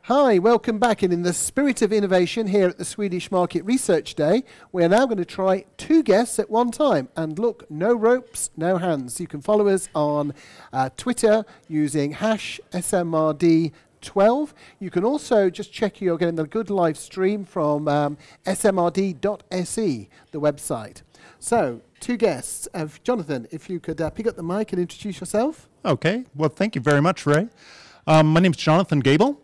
Hi, welcome back. And in the spirit of innovation here at the Swedish Market Research Day, we're now going to try 2 guests at one time. And look, no ropes, no hands. You can follow us on Twitter using #SMRD12. You can also just check you're getting a good live stream from smrd.se, the website. So, 2 guests. Jonathan, if you could pick up the mic and introduce yourself. Okay. Well, thank you very much, Ray. My name is Jonathan Gable,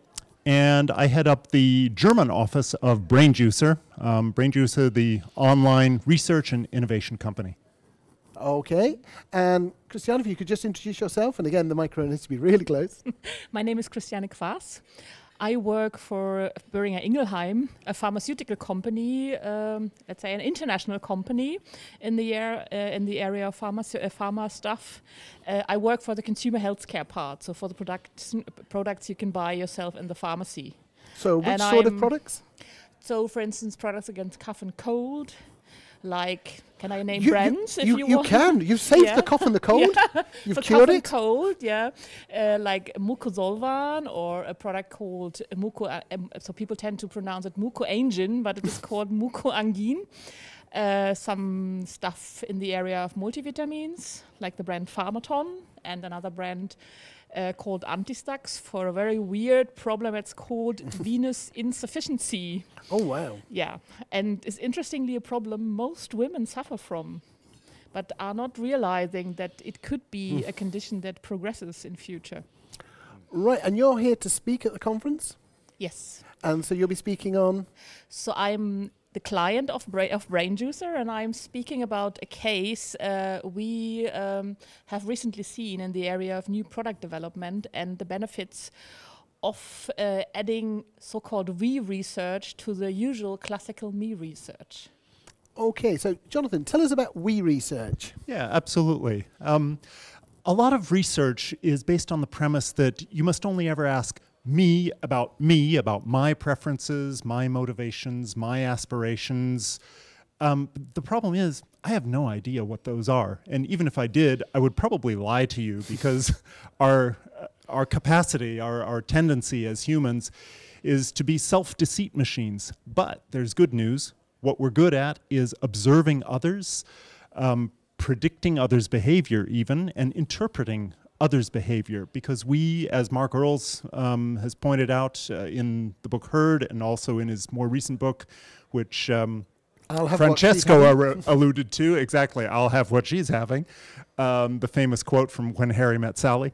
and I head up the German office of Brainjuicer. Brainjuicer, the online research and innovation company. Okay. And Christiane, if you could just introduce yourself. And again, the microphone needs to be really close. My name is Christiane Quaas. I work for Boehringer-Ingelheim, a pharmaceutical company, let's say an international company in the area of pharma stuff. I work for the consumer healthcare part, so for the products you can buy yourself in the pharmacy. So which sort of products? So, for instance, products against cough and cold. Like, can I name brands if you want? You can. You've saved the cough and the cold. Yeah. You've for cured cough it. And cold, yeah. Like Mucosolvan, or a product called so people tend to pronounce it Mucoangin, but it is called Mucoangin. Some stuff in the area of multivitamins, like the brand Pharmaton, and another brand called Antistax for a very weird problem. It's called venous insufficiency. Oh, wow. Yeah, and it's interestingly a problem most women suffer from, but are not realizing that it could be a condition that progresses in future. Right, and you're here to speak at the conference? Yes. And so you'll be speaking on? So I'm the client of Brainjuicer, and I'm speaking about a case we have recently seen in the area of new product development and the benefits of adding so-called Reasearch to the usual classical me research. Okay, so Jonathan, tell us about Reasearch. Yeah, absolutely. A lot of research is based on the premise that you must only ever ask me, about my preferences, my motivations, my aspirations. The problem is, I have no idea what those are. And even if I did, I would probably lie to you because our capacity, our tendency as humans is to be self-deceit machines. But there's good news. What we're good at is observing others, predicting others' behavior even, and interpreting others' behavior, because we, as Mark Earls has pointed out in the book Heard, and also in his more recent book, which Francesco alluded to, exactly, I'll have what she's having, the famous quote from When Harry Met Sally.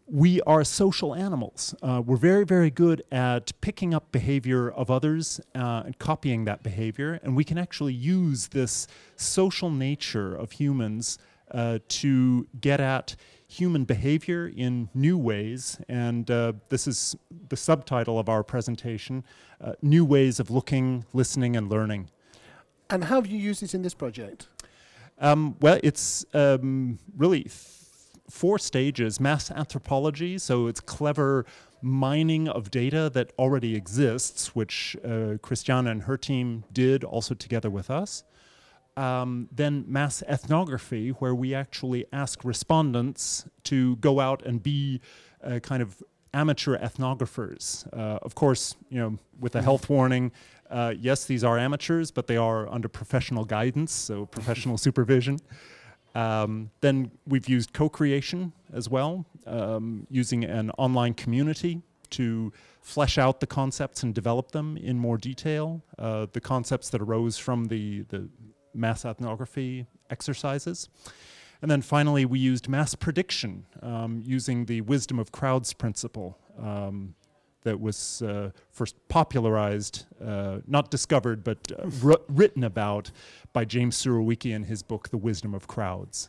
We are social animals. We're very, very good at picking up behavior of others and copying that behavior, and we can actually use this social nature of humans to get at human behavior in new ways, and this is the subtitle of our presentation, New Ways of Looking, Listening, and Learning. And how have you used it in this project? Well, it's really 4 stages. Mass anthropology, so it's clever mining of data that already exists, which Christiane and her team did also together with us. Then mass ethnography, where we actually ask respondents to go out and be kind of amateur ethnographers. Of course, with a health warning, yes, these are amateurs, but they are under professional guidance, so professional supervision. Then we've used co-creation as well, using an online community to flesh out the concepts and develop them in more detail, the concepts that arose from the mass ethnography exercises. And then finally, we used mass prediction using the wisdom of crowds principle that was first popularized, not discovered, but written about by James Surowiecki in his book, The Wisdom of Crowds.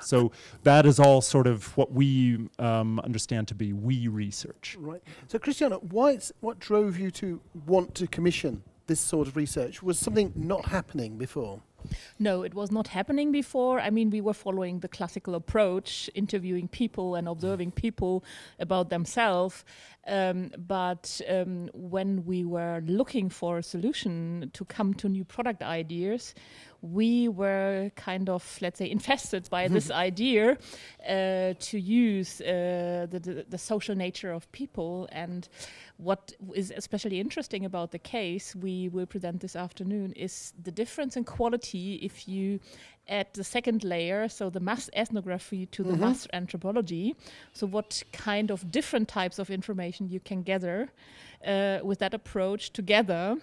So that is all sort of what we understand to be research. Right. So Christiane, what drove you to want to commission this sort of research? Was something not happening before? No, it was not happening before. I mean, we were following the classical approach, interviewing people and observing people about themselves. But when we were looking for a solution to come to new product ideas, we were kind of, let's say, infested by this idea to use the social nature of people. And what is especially interesting about the case we will present this afternoon is the difference in quality if you add the second layer, so the mass ethnography to the mass anthropology. So what kind of different types of information you can gather with that approach together.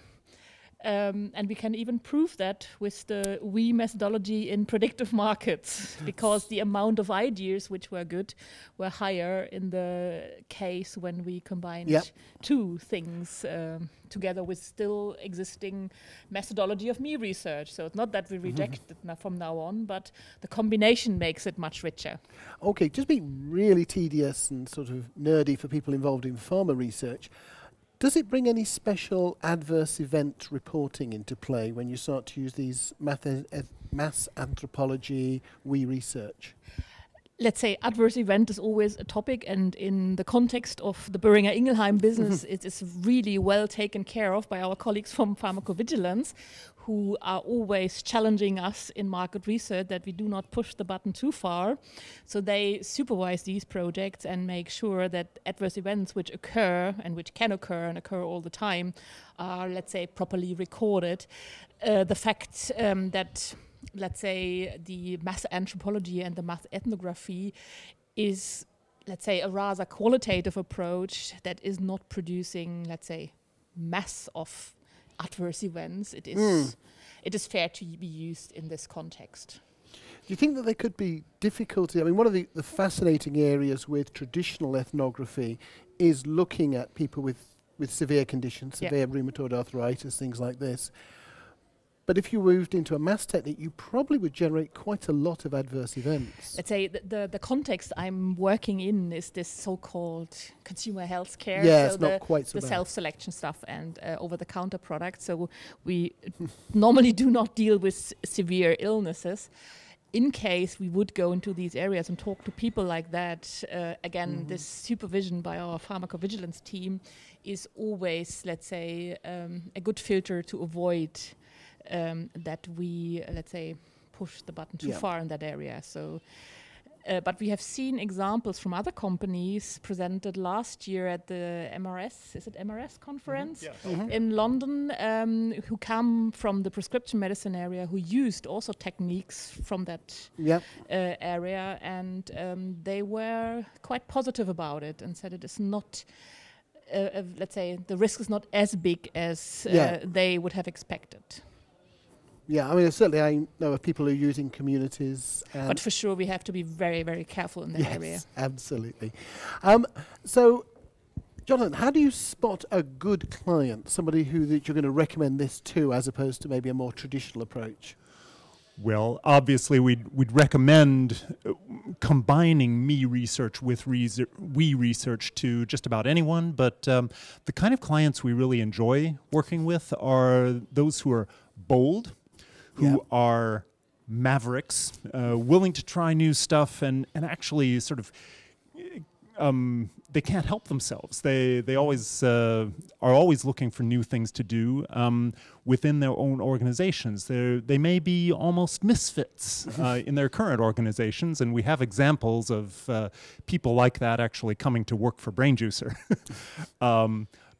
And we can even prove that with the WE methodology in predictive markets, because the amount of ideas which were good were higher in the case when we combined two things together with still existing methodology of research. So it's not that we reject it from now on, but the combination makes it much richer. Okay, just being really tedious and sort of nerdy for people involved in pharma research, does it bring any special adverse event reporting into play when you start to use these mass anthropology, WE research? Let's say adverse event is always a topic, and in the context of the Boehringer-Ingelheim business, it is really well taken care of by our colleagues from pharmacovigilance, who are always challenging us in market research that we do not push the button too far. So they supervise these projects and make sure that adverse events which occur and which can occur and occur all the time are, let's say, properly recorded. The fact that, let's say, the mass anthropology and the mass ethnography is, let's say, a rather qualitative approach that is not producing, let's say, mass of adverse events. It is fair to be used in this context. Do you think that there could be difficulty? I mean, one of the fascinating areas with traditional ethnography is looking at people with severe conditions, severe rheumatoid arthritis, things like this. But if you moved into a mass technique, you probably would generate quite a lot of adverse events. Let's say the context I'm working in is this so-called consumer health care. Yeah, so it's not quite so the bad. self-selection stuff and over-the-counter products. So we normally do not deal with severe illnesses. In case we would go into these areas and talk to people like that, again, this supervision by our pharmacovigilance team is always, let's say, a good filter to avoid that we, let's say, push the button too far in that area. So, but we have seen examples from other companies presented last year at the MRS, is it MRS conference in London, who come from the prescription medicine area, who used also techniques from that area, and they were quite positive about it and said it is not, let's say, the risk is not as big as they would have expected. Yeah, I mean, certainly I know of people who are using communities. But for sure, we have to be very, very careful in that area. Yes, absolutely. So, Jonathan, how do you spot a good client, somebody that you're going to recommend this to, as opposed to maybe a more traditional approach? Well, obviously, we'd recommend combining me research with WE research to just about anyone. But the kind of clients we really enjoy working with are those who are bold, who are mavericks, willing to try new stuff, and actually sort of they can't help themselves. They always are always looking for new things to do within their own organizations. They may be almost misfits in their current organizations, and we have examples of people like that actually coming to work for Brainjuicer.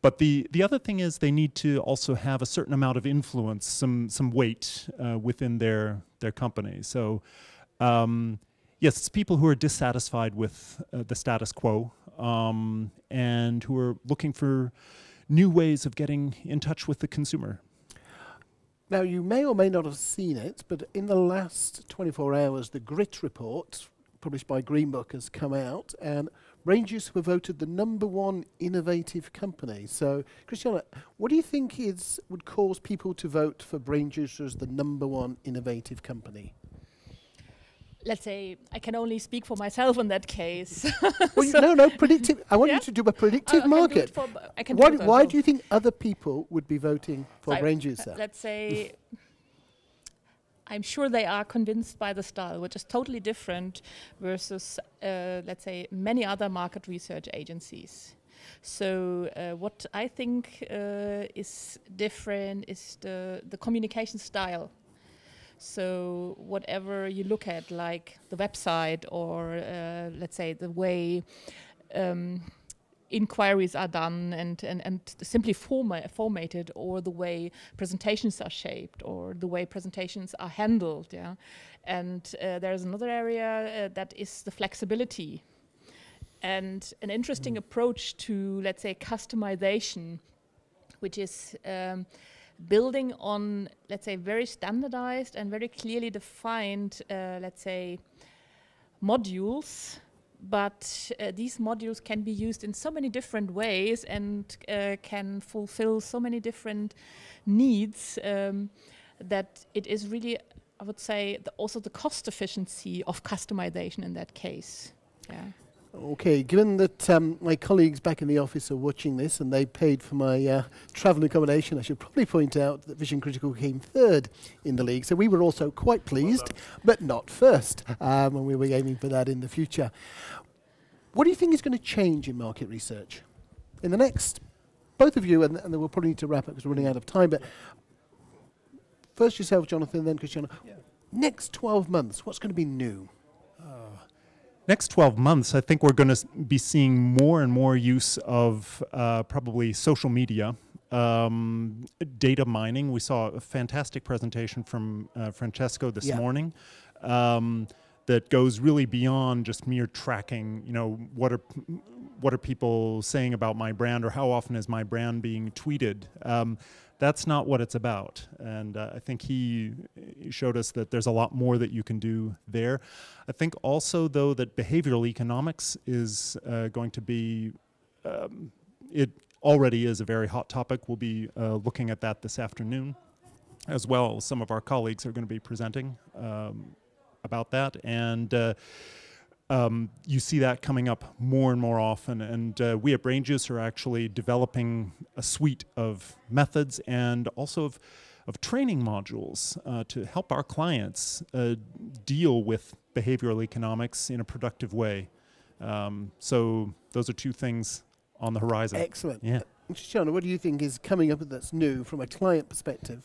But the other thing is they need to also have a certain amount of influence, some weight within their company. So yes, it's people who are dissatisfied with the status quo and who are looking for new ways of getting in touch with the consumer. Now, you may or may not have seen it, but in the last 24 hours, the GRIT report, published by Green Book, has come out, and Brainjuicer were voted the #1 innovative company. So, Christiane, what do you think would cause people to vote for Brainjuicer as the #1 innovative company? Let's say I can only speak for myself in that case. Well, no, predictive. I want you to do a predictive market. Why do you think other people would be voting for Brainjuicer? Let's say I'm sure they are convinced by the style, which is totally different versus, let's say, many other market research agencies. So what I think is different is the communication style. So whatever you look at, like the website or let's say the way inquiries are done and simply formatted, or the way presentations are shaped, or the way presentations are handled. Yeah, and there's another area that is the flexibility, and an interesting approach to, let's say, customization, which is building on, let's say, very standardized and very clearly defined, let's say, modules. But these modules can be used in so many different ways and can fulfill so many different needs that it is really, I would say, also the cost efficiency of customization in that case. Yeah. Okay, given that my colleagues back in the office are watching this and they paid for my travel accommodation, I should probably point out that Vision Critical came third in the league. So we were also quite pleased, but not first, and we were aiming for that in the future. What do you think is going to change in market research? In the next, both of you, and then we'll probably need to wrap up because we're running out of time, but first yourself, Jonathan, then Christiane. Yeah. Next 12 months, what's going to be new? Next 12 months, I think we're going to be seeing more and more use of probably social media, data mining. We saw a fantastic presentation from Francesco this morning that goes really beyond just mere tracking. You know, what are people saying about my brand, or how often is my brand being tweeted? That's not what it's about. And I think he showed us that there's a lot more that you can do there. I think also, though, that behavioral economics is going to be, it already is a very hot topic. We'll be looking at that this afternoon as well. Some of our colleagues are going to be presenting about that. And you see that coming up more and more often, and we at Brainjuicer are actually developing a suite of methods and also of training modules to help our clients deal with behavioral economics in a productive way. So those are two things on the horizon. Excellent. Yeah. Christiane, what do you think is coming up that's new from a client perspective?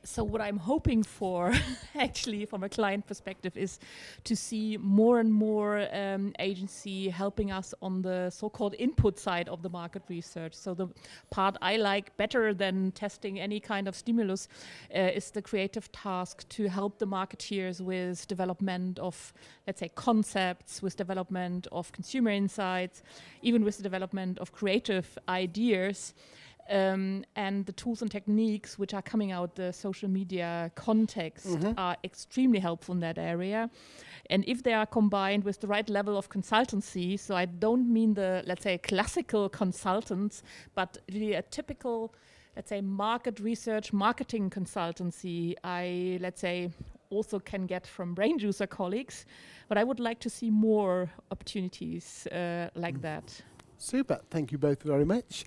So what I'm hoping for, actually, from a client perspective, is to see more and more agency helping us on the so-called input side of the market research. So the part I like better than testing any kind of stimulus is the creative task to help the marketeers with development of, let's say, concepts, with development of consumer insights, even with the development of creative ideas. And the tools and techniques which are coming out the social media context are extremely helpful in that area. And if they are combined with the right level of consultancy, so I don't mean the, let's say, classical consultants, but really a typical, let's say, market research, marketing consultancy, I, let's say, also can get from Brainjuicer colleagues. But I would like to see more opportunities like that. Super. Thank you both very much.